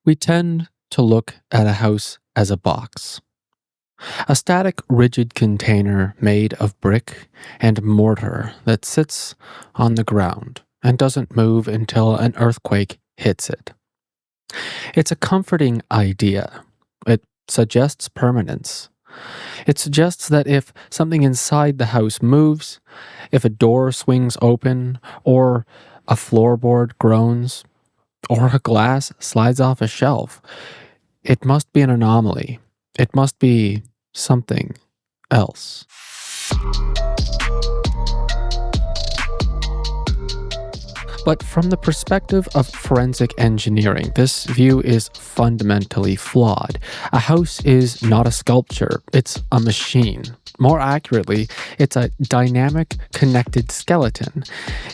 We tend to look at a house as a box, a static, rigid container made of brick and mortar that sits on the ground and doesn't move until an earthquake hits it. It's a comforting idea. It suggests permanence. It suggests that if something inside the house moves, if a door swings open, or a floorboard groans, or a glass slides off a shelf, it must be an anomaly. It must be something else. But from the perspective of forensic engineering, this view is fundamentally flawed. A house is not a sculpture, it's a machine. More accurately, it's a dynamic, connected skeleton.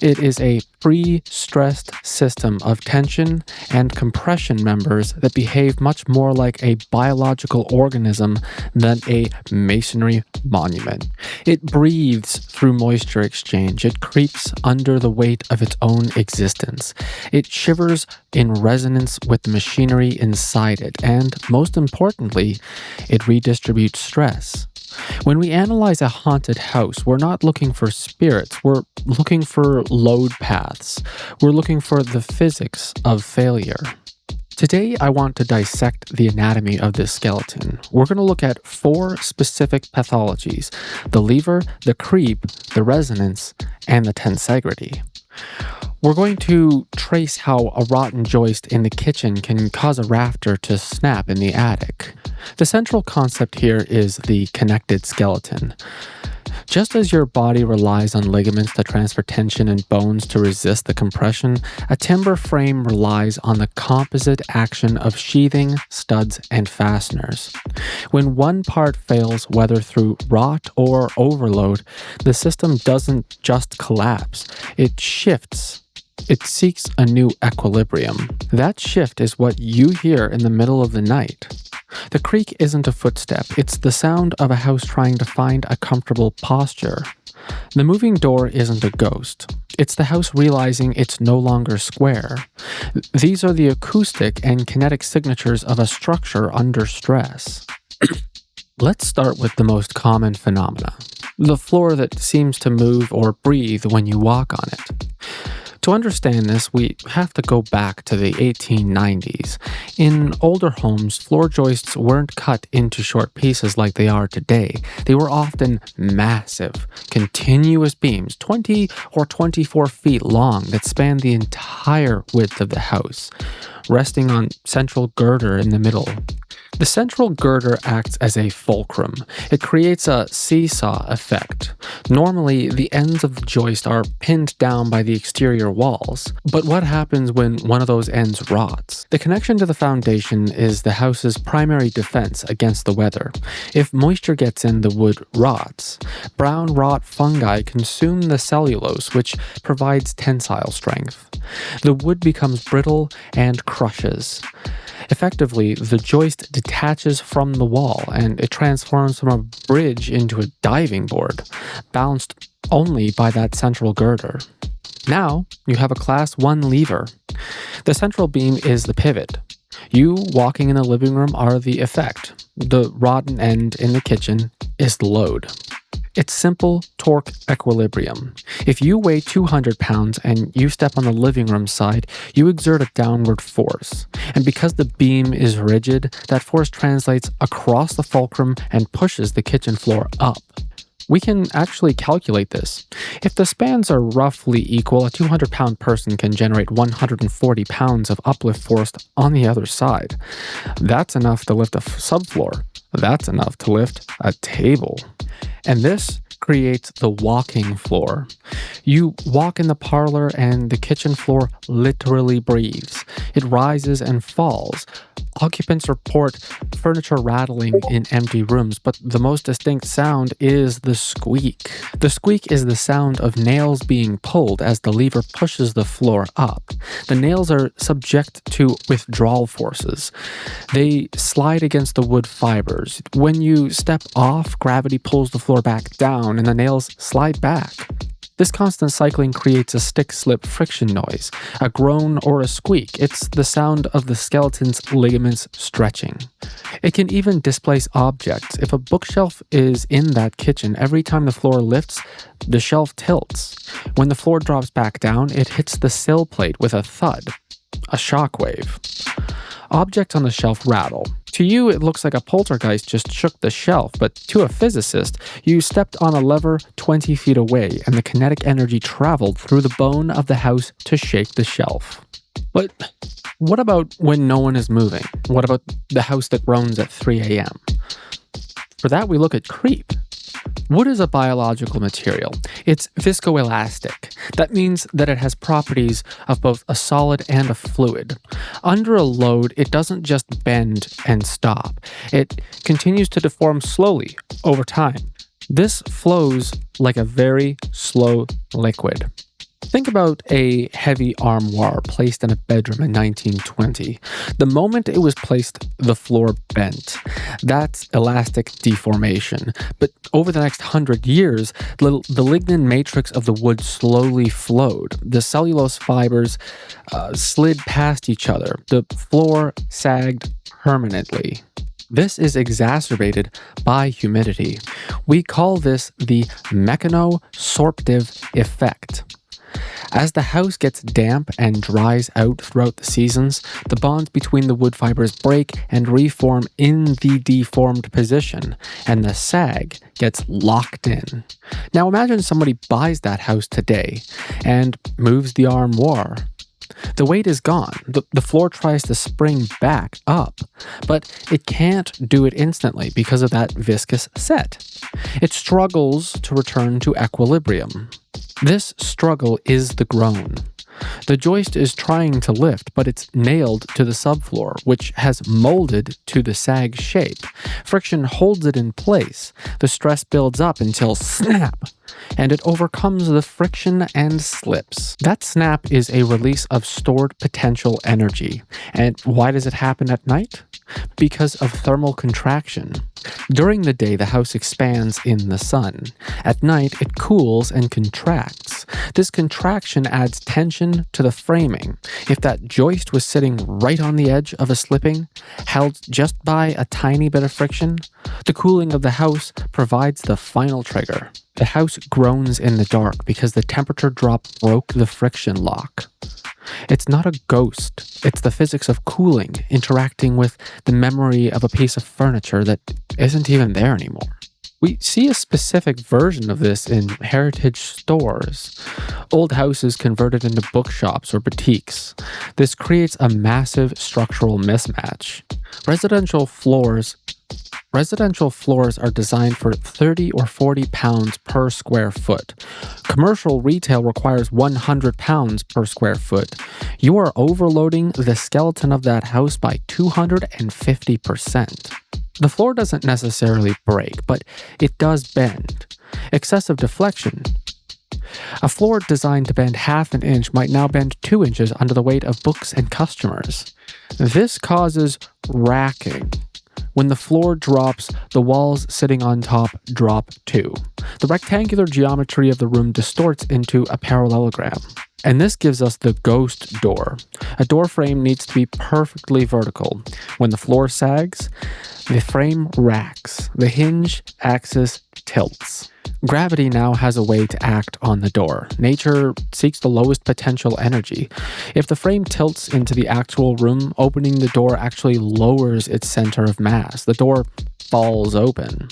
It is a pre-stressed system of tension and compression members that behave much more like a biological organism than a masonry monument. It breathes through moisture exchange. It creeps under the weight of its own existence. It shivers in resonance with the machinery inside it, and most importantly, it redistributes stress. When we analyze a haunted house, we're not looking for spirits, we're looking for load paths. We're looking for the physics of failure. Today, I want to dissect the anatomy of this skeleton. We're going to look at 4 specific pathologies: the lever, the creep, the resonance, and the tensegrity. We're going to trace how a rotten joist in the kitchen can cause a rafter to snap in the attic. The central concept here is the connected skeleton. Just as your body relies on ligaments to transfer tension and bones to resist the compression, a timber frame relies on the composite action of sheathing, studs, and fasteners. When one part fails, whether through rot or overload, the system doesn't just collapse, it shifts. It seeks a new equilibrium. That shift is what you hear in the middle of the night. The creak isn't a footstep, it's the sound of a house trying to find a comfortable posture. The moving door isn't a ghost. It's the house realizing it's no longer square. These are the acoustic and kinetic signatures of a structure under stress. Let's start with the most common phenomena: the floor that seems to move or breathe when you walk on it. To understand this, we have to go back to the 1890s. In older homes, floor joists weren't cut into short pieces like they are today. They were often massive, continuous beams, 20 or 24 feet long, that spanned the entire width of the house, resting on central girder in the middle. The central girder acts as a fulcrum. It creates a seesaw effect. Normally, the ends of the joist are pinned down by the exterior walls. But what happens when one of those ends rots? The connection to the foundation is the house's primary defense against the weather. If moisture gets in, the wood rots. Brown rot fungi consume the cellulose, which provides tensile strength. The wood becomes brittle and crushes. Effectively, the joist detaches from the wall and it transforms from a bridge into a diving board, balanced only by that central girder. Now, you have a Class 1 lever. The central beam is the pivot. You walking in the living room are the effect. The rotten end in the kitchen is the load. It's simple torque equilibrium. If you weigh 200 pounds and you step on the living room side, you exert a downward force. And because the beam is rigid, that force translates across the fulcrum and pushes the kitchen floor up. We can actually calculate this. If the spans are roughly equal, a 200-pound person can generate 140 pounds of uplift force on the other side. That's enough to lift a subfloor. That's enough to lift a table. And this creates the walking floor. You walk in the parlor and the kitchen floor literally breathes. It rises and falls. Occupants report furniture rattling in empty rooms, but the most distinct sound is the squeak. The squeak is the sound of nails being pulled as the lever pushes the floor up. The nails are subject to withdrawal forces. They slide against the wood fibers. When you step off, gravity pulls the floor back down and the nails slide back. This constant cycling creates a stick-slip friction noise, a groan or a squeak. It's the sound of the skeleton's ligaments stretching. It can even displace objects. If a bookshelf is in that kitchen, every time the floor lifts, the shelf tilts. When the floor drops back down, it hits the sill plate with a thud, a shockwave. Objects on the shelf rattle. To you, it looks like a poltergeist just shook the shelf, but to a physicist, you stepped on a lever 20 feet away and the kinetic energy traveled through the bone of the house to shake the shelf. But what about when no one is moving? What about the house that groans at 3 a.m.? For that, we look at creep. Wood is a biological material. It's viscoelastic. That means that it has properties of both a solid and a fluid. Under a load, it doesn't just bend and stop. It continues to deform slowly over time. This flows like a very slow liquid. Think about a heavy armoire placed in a bedroom in 1920. The moment it was placed, the floor bent. That's elastic deformation. But over the next 100 years, the lignin matrix of the wood slowly flowed. The cellulose fibers slid past each other. The floor sagged permanently. This is exacerbated by humidity. We call this the mechanosorptive effect. As the house gets damp and dries out throughout the seasons, the bonds between the wood fibers break and reform in the deformed position, and the sag gets locked in. Now imagine somebody buys that house today and moves the armoire. The weight is gone. The floor tries to spring back up, but it can't do it instantly because of that viscous set. It struggles to return to equilibrium. This struggle is the groan. The joist is trying to lift, but it's nailed to the subfloor, which has molded to the sag shape. Friction holds it in place. The stress builds up until snap, and it overcomes the friction and slips. That snap is a release of stored potential energy. And why does it happen at night? Because of thermal contraction. During the day, the house expands in the sun. At night, it cools and contracts. This contraction adds tension to the framing. If that joist was sitting right on the edge of a slipping, held just by a tiny bit of friction, the cooling of the house provides the final trigger. The house groans in the dark because the temperature drop broke the friction lock. It's not a ghost. It's the physics of cooling interacting with the memory of a piece of furniture that isn't even there anymore. We see a specific version of this in heritage stores, old houses converted into bookshops or boutiques. This creates a massive structural mismatch. Residential floors are designed for 30 or 40 pounds per square foot. Commercial retail requires 100 pounds per square foot. You are overloading the skeleton of that house by 250%. The floor doesn't necessarily break, but it does bend. Excessive deflection. A floor designed to bend half an inch might now bend 2 inches under the weight of books and customers. This causes racking. When the floor drops, the walls sitting on top drop too. The rectangular geometry of the room distorts into a parallelogram. And this gives us the ghost door. A door frame needs to be perfectly vertical. When the floor sags, the frame racks. The hinge axis tilts. Gravity now has a way to act on the door. Nature seeks the lowest potential energy. If the frame tilts into the actual room, opening the door actually lowers its center of mass. The door falls open.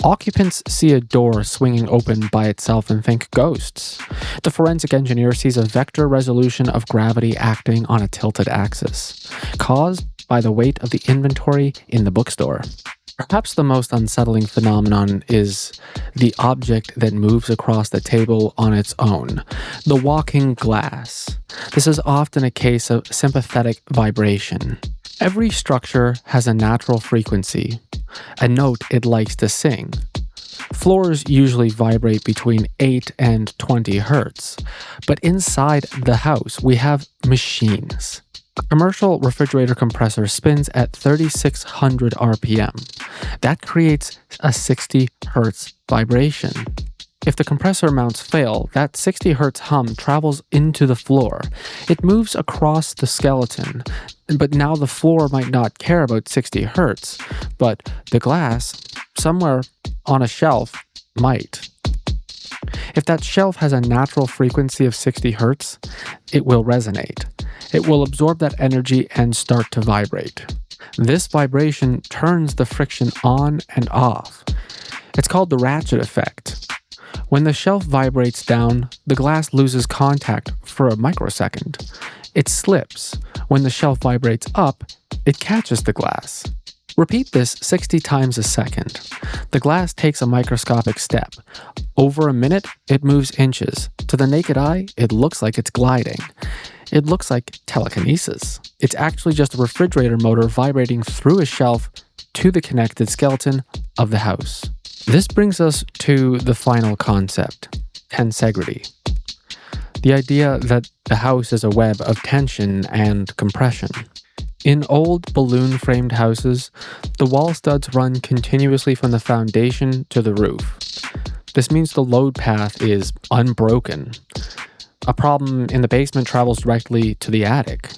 Occupants see a door swinging open by itself and think ghosts. The forensic engineer sees a vector resolution of gravity acting on a tilted axis, caused by the weight of the inventory in the bookstore. Perhaps the most unsettling phenomenon is the object that moves across the table on its own, the walking glass. This is often a case of sympathetic vibration. Every structure has a natural frequency, a note it likes to sing. Floors usually vibrate between 8 and 20 hertz, but inside the house we have machines. A commercial refrigerator compressor spins at 3,600 RPM. That creates a 60 hertz vibration. If the compressor mounts fail, that 60 Hz hum travels into the floor. It moves across the skeleton, but now the floor might not care about 60 Hz, but the glass, somewhere on a shelf, might. If that shelf has a natural frequency of 60 Hz, it will resonate. It will absorb that energy and start to vibrate. This vibration turns the friction on and off. It's called the ratchet effect. When the shelf vibrates down, the glass loses contact for a microsecond. It slips. When the shelf vibrates up, it catches the glass. Repeat this 60 times a second. The glass takes a microscopic step. Over a minute, it moves inches. To the naked eye, it looks like it's gliding. It looks like telekinesis. It's actually just a refrigerator motor vibrating through a shelf to the connected skeleton of the house. This brings us to the final concept, tensegrity. The idea that the house is a web of tension and compression. In old balloon-framed houses, the wall studs run continuously from the foundation to the roof. This means the load path is unbroken. A problem in the basement travels directly to the attic.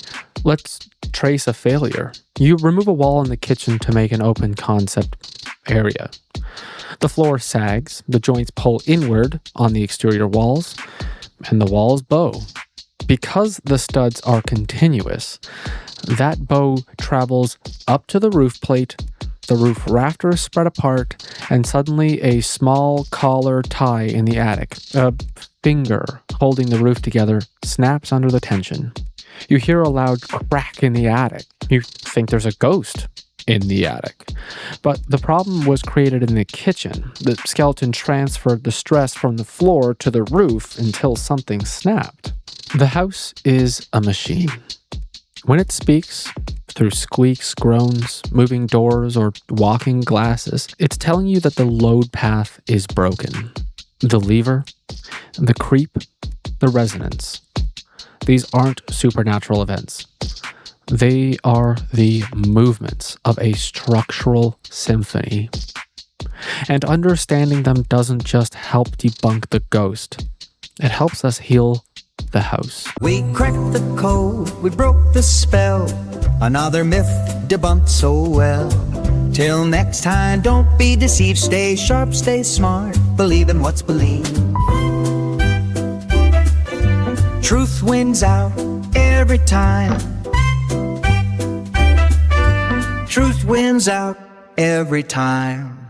Let's trace a failure. You remove a wall in the kitchen to make an open concept area. The floor sags, the joints pull inward on the exterior walls, and the walls bow. Because the studs are continuous, that bow travels up to the roof plate, the roof rafters spread apart, and suddenly a small collar tie in the attic, a finger holding the roof together, snaps under the tension. You hear a loud crack in the attic. You think there's a ghost in the attic. But the problem was created in the kitchen. The skeleton transferred the stress from the floor to the roof until something snapped. The house is a machine. When it speaks, through squeaks, groans, moving doors, or walking glasses, it's telling you that the load path is broken. The lever, the creep, the resonance. These aren't supernatural events. They are the movements of a structural symphony. And understanding them doesn't just help debunk the ghost. It helps us heal the house. We cracked the code, we broke the spell. Another myth debunked so well. Till next time, don't be deceived. Stay sharp, stay smart. Believe in what's believed. Truth wins out every time. Truth wins out every time.